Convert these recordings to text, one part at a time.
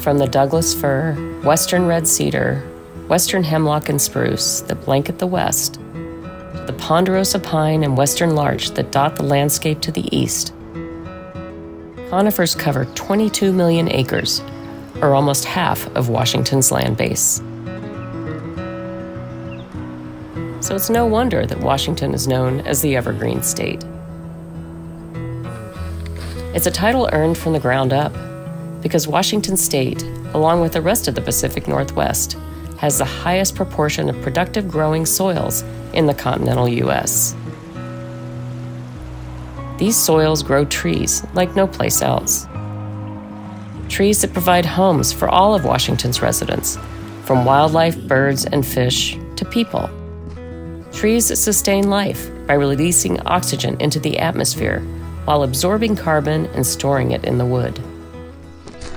From the Douglas fir, western red cedar, western hemlock and spruce that blanket the west, the ponderosa pine and western larch that dot the landscape to the east, conifers cover 22 million acres, or almost half of Washington's land base. So it's no wonder that Washington is known as the Evergreen State. It's a title earned from the ground up, because Washington State, along with the rest of the Pacific Northwest, has the highest proportion of productive growing soils in the continental U.S. These soils grow trees like no place else. Trees that provide homes for all of Washington's residents, from wildlife, birds, and fish to people. Trees that sustain life by releasing oxygen into the atmosphere while absorbing carbon and storing it in the wood.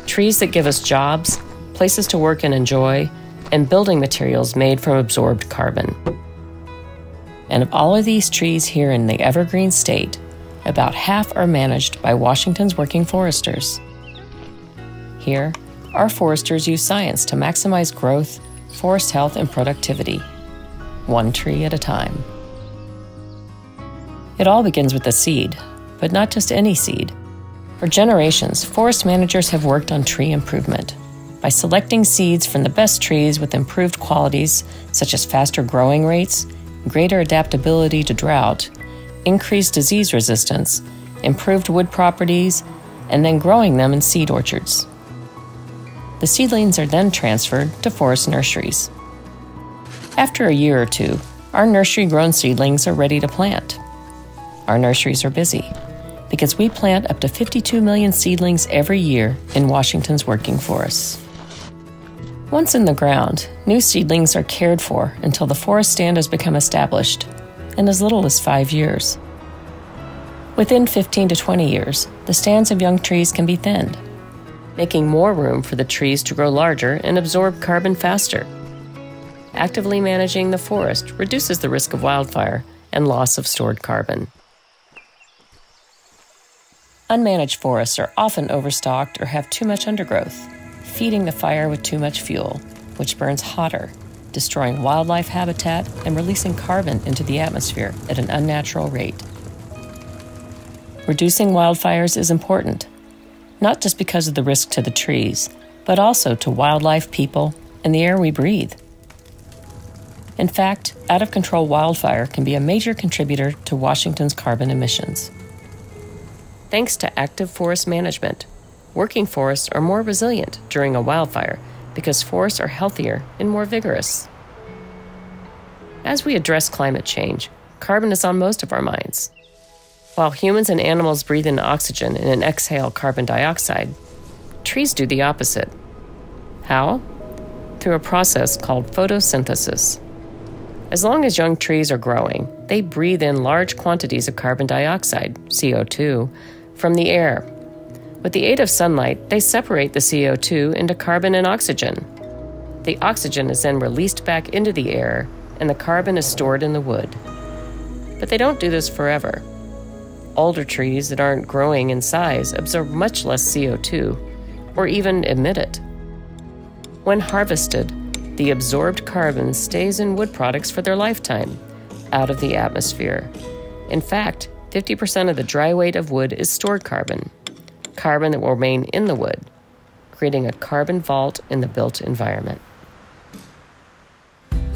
Trees that give us jobs, places to work and enjoy, and building materials made from absorbed carbon. And of all of these trees here in the Evergreen State, about half are managed by Washington's working foresters. Here, our foresters use science to maximize growth, forest health, and productivity, one tree at a time. It all begins with a seed, but not just any seed. For generations, forest managers have worked on tree improvement by selecting seeds from the best trees with improved qualities such as faster growing rates, greater adaptability to drought, increased disease resistance, improved wood properties, and then growing them in seed orchards. The seedlings are then transferred to forest nurseries. After a year or two, our nursery-grown seedlings are ready to plant. Our nurseries are busy because we plant up to 52 million seedlings every year in Washington's working forests. Once in the ground, new seedlings are cared for until the forest stand has become established, in as little as 5 years. Within 15 to 20 years, the stands of young trees can be thinned, making more room for the trees to grow larger and absorb carbon faster. Actively managing the forest reduces the risk of wildfire and loss of stored carbon. Unmanaged forests are often overstocked or have too much undergrowth, feeding the fire with too much fuel, which burns hotter, destroying wildlife habitat and releasing carbon into the atmosphere at an unnatural rate. Reducing wildfires is important, not just because of the risk to the trees, but also to wildlife, people, and the air we breathe. In fact, out-of-control wildfire can be a major contributor to Washington's carbon emissions. Thanks to active forest management, working forests are more resilient during a wildfire because forests are healthier and more vigorous. As we address climate change, carbon is on most of our minds. While humans and animals breathe in oxygen and exhale carbon dioxide, trees do the opposite. How? Through a process called photosynthesis. As long as young trees are growing, they breathe in large quantities of carbon dioxide, CO2, from the air. With the aid of sunlight, they separate the CO2 into carbon and oxygen. The oxygen is then released back into the air, and the carbon is stored in the wood. But they don't do this forever. Older trees that aren't growing in size absorb much less CO2, or even emit it. When harvested, the absorbed carbon stays in wood products for their lifetime, out of the atmosphere. In fact, 50% of the dry weight of wood is stored carbon that will remain in the wood, creating a carbon vault in the built environment.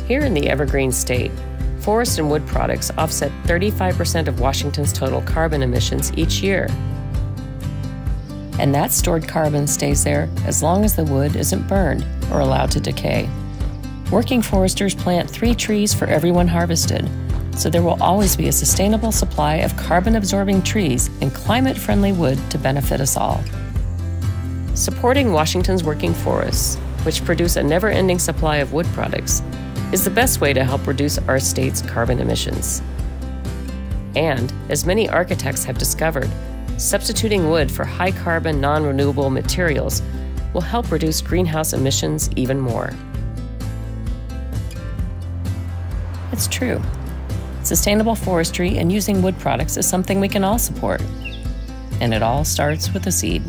Here in the Evergreen State, forest and wood products offset 35% of Washington's total carbon emissions each year. And that stored carbon stays there as long as the wood isn't burned or allowed to decay. Working foresters plant 3 trees for every one harvested, so there will always be a sustainable supply of carbon-absorbing trees and climate-friendly wood to benefit us all. Supporting Washington's working forests, which produce a never-ending supply of wood products, is the best way to help reduce our state's carbon emissions. And, as many architects have discovered, substituting wood for high-carbon, non-renewable materials will help reduce greenhouse emissions even more. It's true. Sustainable forestry and using wood products is something we can all support. And it all starts with a seed.